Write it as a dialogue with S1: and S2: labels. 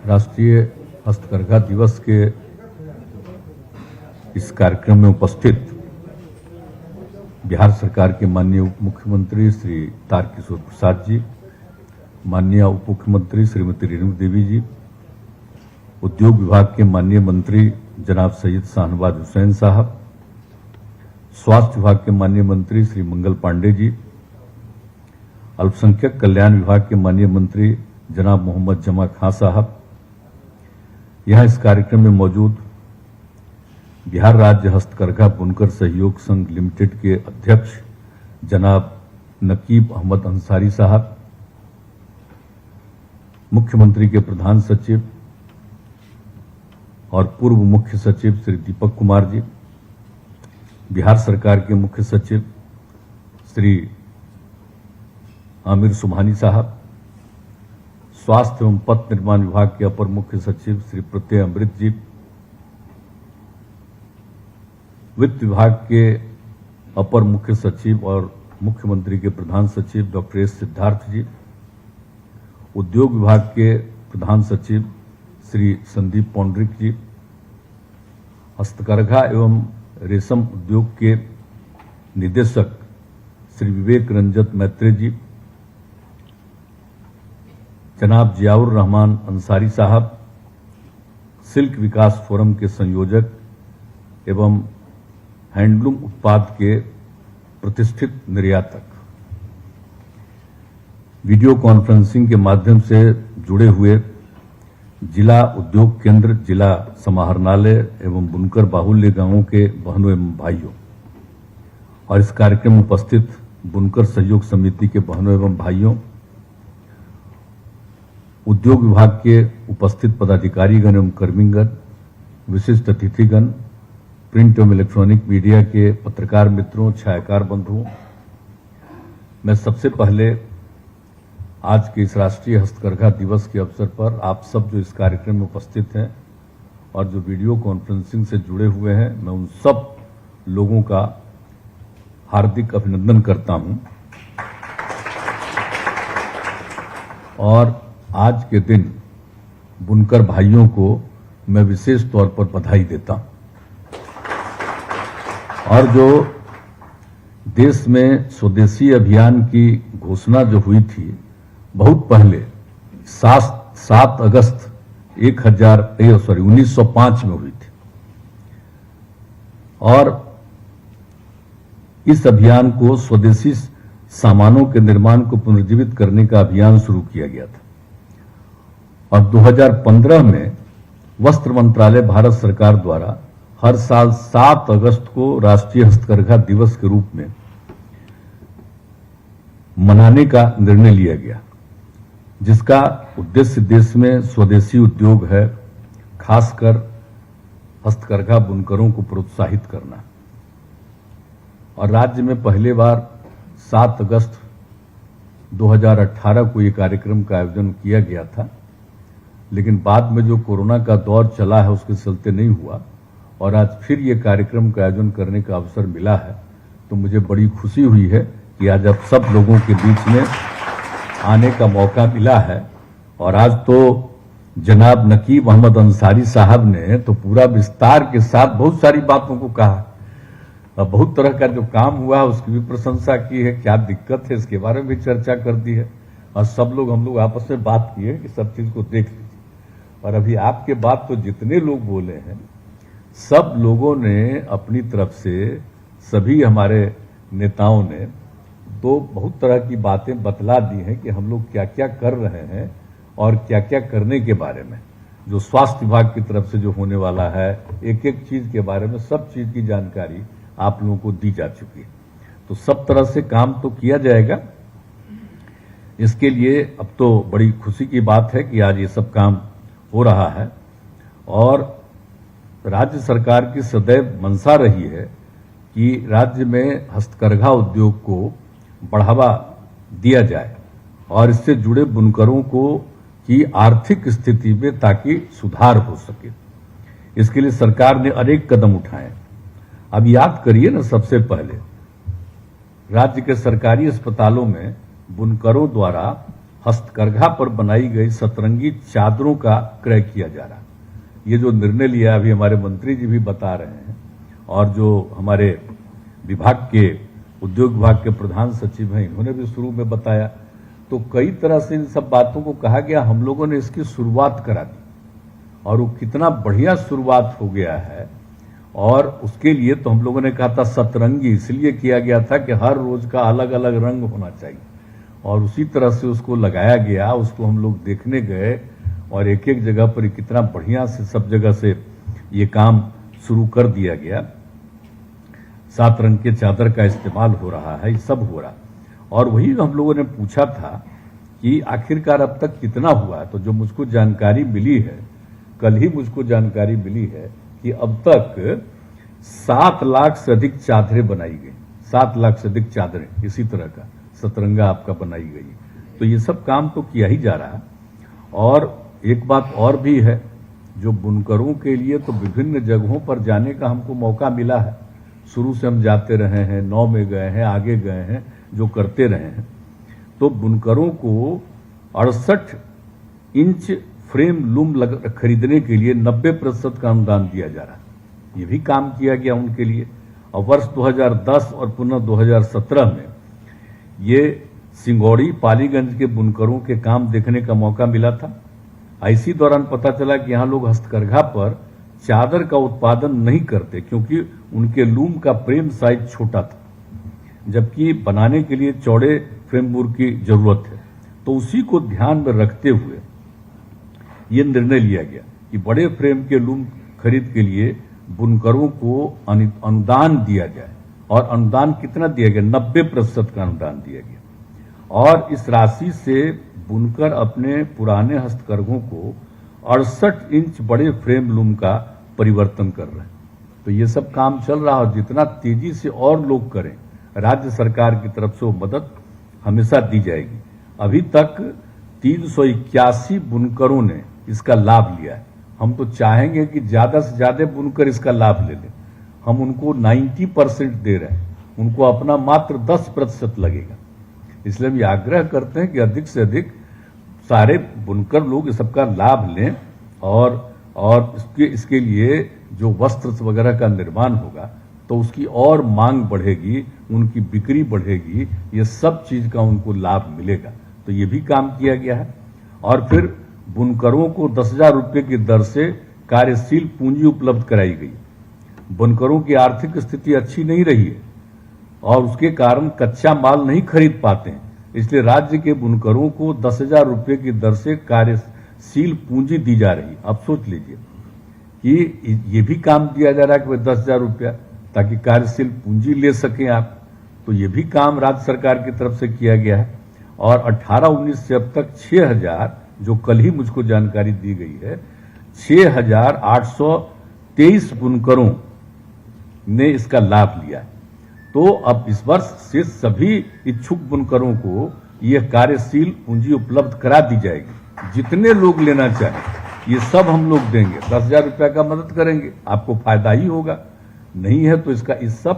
S1: राष्ट्रीय हस्तकरघा दिवस के इस कार्यक्रम में उपस्थित बिहार सरकार के माननीय उप मुख्यमंत्री श्री तारकिशोर प्रसाद जी, माननीय उप मुख्यमंत्री श्रीमती रेणु देवी जी, उद्योग विभाग के माननीय मंत्री जनाब सैयद शाहनवाज हुसैन साहब, स्वास्थ्य विभाग के माननीय मंत्री श्री मंगल पांडे जी, अल्पसंख्यक कल्याण विभाग के माननीय मंत्री जनाब मोहम्मद जमा खां साहब, यहां इस कार्यक्रम में मौजूद बिहार राज्य हस्तकरघा बुनकर सहयोग संघ लिमिटेड के अध्यक्ष जनाब नकीब अहमद अंसारी साहब, मुख्यमंत्री के प्रधान सचिव और पूर्व मुख्य सचिव श्री दीपक कुमार जी, बिहार सरकार के मुख्य सचिव श्री आमिर सुभानी साहब, स्वास्थ्य एवं पथ निर्माण विभाग के अपर मुख्य सचिव श्री प्रत्यय अमृत जी, वित्त विभाग के अपर मुख्य सचिव और मुख्यमंत्री के प्रधान सचिव डॉक्टर एस सिद्धार्थ जी, उद्योग विभाग के प्रधान सचिव श्री संदीप पौंड्रिक जी, हस्तकरघा एवं रेशम उद्योग के निदेशक श्री विवेक रंजत मैत्री जी, जनाब जियाउर रहमान अंसारी साहब, सिल्क विकास फोरम के संयोजक एवं हैंडलूम उत्पाद के प्रतिष्ठित निर्यातक, वीडियो कॉन्फ्रेंसिंग के माध्यम से जुड़े हुए जिला उद्योग केंद्र, जिला समाहरणालय एवं बुनकर बाहुल्य गांवों के बहनों एवं भाइयों और इस कार्यक्रम में उपस्थित बुनकर सहयोग समिति के बहनों एवं भाइयों, उद्योग विभाग के उपस्थित पदाधिकारीगण एवं कर्मीगण, विशिष्ट अतिथिगण, प्रिंट एवं इलेक्ट्रॉनिक मीडिया के पत्रकार मित्रों, छायाकार बंधुओं, मैं सबसे पहले आज के इस राष्ट्रीय हस्तकरघा दिवस के अवसर पर आप सब जो इस कार्यक्रम में उपस्थित हैं और जो वीडियो कॉन्फ्रेंसिंग से जुड़े हुए हैं, मैं उन सब लोगों का हार्दिक अभिनंदन करता हूं और आज के दिन बुनकर भाइयों को मैं विशेष तौर पर बधाई देता हूं। और जो देश में स्वदेशी अभियान की घोषणा जो हुई थी बहुत पहले 7 अगस्त 1905 में हुई थी और इस अभियान को स्वदेशी सामानों के निर्माण को पुनर्जीवित करने का अभियान शुरू किया गया था और 2015 में वस्त्र मंत्रालय भारत सरकार द्वारा हर साल 7 अगस्त को राष्ट्रीय हस्तकरघा दिवस के रूप में मनाने का निर्णय लिया गया, जिसका उद्देश्य देश में स्वदेशी उद्योग है, खासकर हस्तकरघा बुनकरों को प्रोत्साहित करना। और राज्य में पहले बार 7 अगस्त 2018 को यह कार्यक्रम का आयोजन किया गया था, लेकिन बाद में जो कोरोना का दौर चला है उसके चलते नहीं हुआ और आज फिर ये कार्यक्रम का आयोजन करने का अवसर मिला है, तो मुझे बड़ी खुशी हुई है कि आज आप सब लोगों के बीच में आने का मौका मिला है। और आज तो जनाब नकीब अहमद अंसारी साहब ने तो पूरा विस्तार के साथ बहुत सारी बातों को कहा और बहुत तरह का जो काम हुआ है उसकी भी प्रशंसा की है, क्या दिक्कत है इसके बारे में भी चर्चा कर दी है और सब लोग हम लोग आपस में बात किए कि सब चीज को देख लीजिए। और अभी आपके बाद तो जितने लोग बोले हैं सब लोगों ने अपनी तरफ से, सभी हमारे नेताओं ने तो बहुत तरह की बातें बतला दी हैं कि हम लोग क्या क्या कर रहे हैं और क्या क्या करने के बारे में, जो स्वास्थ्य विभाग की तरफ से जो होने वाला है, एक एक चीज के बारे में सब चीज की जानकारी आप लोगों को दी जा चुकी है। तो सब तरह से काम तो किया जाएगा। इसके लिए अब तो बड़ी खुशी की बात है कि आज ये सब काम हो रहा है और राज्य सरकार की सदैव मंशा रही है कि राज्य में हस्तकरघा उद्योग को बढ़ावा दिया जाए और इससे जुड़े बुनकरों को की आर्थिक स्थिति में ताकि सुधार हो सके। इसके लिए सरकार ने अनेक कदम उठाए। अब याद करिए ना, सबसे पहले राज्य के सरकारी अस्पतालों में बुनकरों द्वारा हस्तकरघा पर बनाई गई सतरंगी चादरों का क्रय किया जा रहा है। ये जो निर्णय लिया अभी हमारे मंत्री जी भी बता रहे हैं और जो हमारे विभाग के उद्योग विभाग के प्रधान सचिव हैं इन्होंने भी शुरू में बताया, तो कई तरह से इन सब बातों को कहा गया। हम लोगों ने इसकी शुरुआत करा दी और वो कितना बढ़िया शुरुआत हो गया है। और उसके लिए तो हम लोगों ने कहा था सतरंगी, इसलिए किया गया था कि हर रोज का अलग अलग रंग होना चाहिए और उसी तरह से उसको लगाया गया। उसको हम लोग देखने गए और एक एक जगह पर कितना बढ़िया से सब जगह से ये काम शुरू कर दिया गया। 7 रंग के चादर का इस्तेमाल हो रहा है, ये सब हो रहा। और वही हम लोगों ने पूछा था कि आखिरकार अब तक कितना हुआ, तो जो मुझको जानकारी मिली है, कल ही मुझको जानकारी मिली है कि अब तक 7 लाख से अधिक चादरें बनाई गई। 7 लाख से अधिक चादरें इसी तरह का सतरंगा आपका बनाई गई। तो ये सब काम तो किया ही जा रहा है। और एक बात और भी है, जो बुनकरों के लिए तो विभिन्न जगहों पर जाने का हमको मौका मिला है। शुरू से हम जाते रहे हैं, 9 में गए हैं, आगे गए हैं, जो करते रहे हैं। तो बुनकरों को 68 इंच फ्रेम लूम खरीदने के लिए 90% का अनुदान दिया जा रहा है। ये भी काम किया गया उनके लिए। और वर्ष 2010 और पुनः 2017 में ये सिंगौड़ी पालीगंज के बुनकरों के काम देखने का मौका मिला था। इसी दौरान पता चला कि यहाँ लोग हस्तकरघा पर चादर का उत्पादन नहीं करते क्योंकि उनके लूम का फ्रेम साइज छोटा था, जबकि बनाने के लिए चौड़े फ्रेमवर्क की जरूरत है। तो उसी को ध्यान में रखते हुए ये निर्णय लिया गया कि बड़े फ्रेम के लूम खरीद के लिए बुनकरों को अनुदान दिया जाए। और अनुदान कितना दिया गया? 90% का अनुदान दिया गया। और इस राशि से बुनकर अपने पुराने हस्तकरघों को 68 इंच बड़े फ्रेम लूम का परिवर्तन कर रहे हैं। तो ये सब काम चल रहा है। जितना तेजी से और लोग करें, राज्य सरकार की तरफ से वो मदद हमेशा दी जाएगी। अभी तक 381 बुनकरों ने इसका लाभ लिया है। हम तो चाहेंगे कि ज्यादा से ज्यादा बुनकर इसका लाभ ले लें। हम उनको 90% दे रहे हैं, उनको अपना मात्र 10% लगेगा। इसलिए हम आग्रह करते हैं कि अधिक से अधिक सारे बुनकर लोग इस सबका लाभ लें और इसके लिए जो वस्त्र वगैरह का निर्माण होगा तो उसकी और मांग बढ़ेगी, उनकी बिक्री बढ़ेगी, ये सब चीज का उनको लाभ मिलेगा। तो ये भी काम किया गया है। और फिर बुनकरों को 10,000 रुपये की दर से कार्यशील पूंजी उपलब्ध कराई गई। बुनकरों की आर्थिक स्थिति अच्छी नहीं रही है और उसके कारण कच्चा माल नहीं खरीद पाते हैं, इसलिए राज्य के बुनकरों को 10,000 रुपये की दर से कार्यशील पूंजी दी जा रही। अब सोच लीजिए कि ये भी काम दिया जा रहा है कि 10,000 रुपया ताकि कार्यशील पूंजी ले सकें आप। तो ये भी काम राज्य सरकार की तरफ से किया गया है। और 18-19 से अब तक 6,000, जो कल ही मुझको जानकारी दी गई है, 6,823 बुनकरों ने इसका लाभ लिया है। तो अब इस वर्ष से सभी इच्छुक बुनकरों को यह कार्यशील पूंजी उपलब्ध करा दी जाएगी। जितने लोग लेना चाहें ये सब हम लोग देंगे। 10,000 रुपया का मदद करेंगे, आपको फायदा ही होगा। नहीं है तो इसका इस सब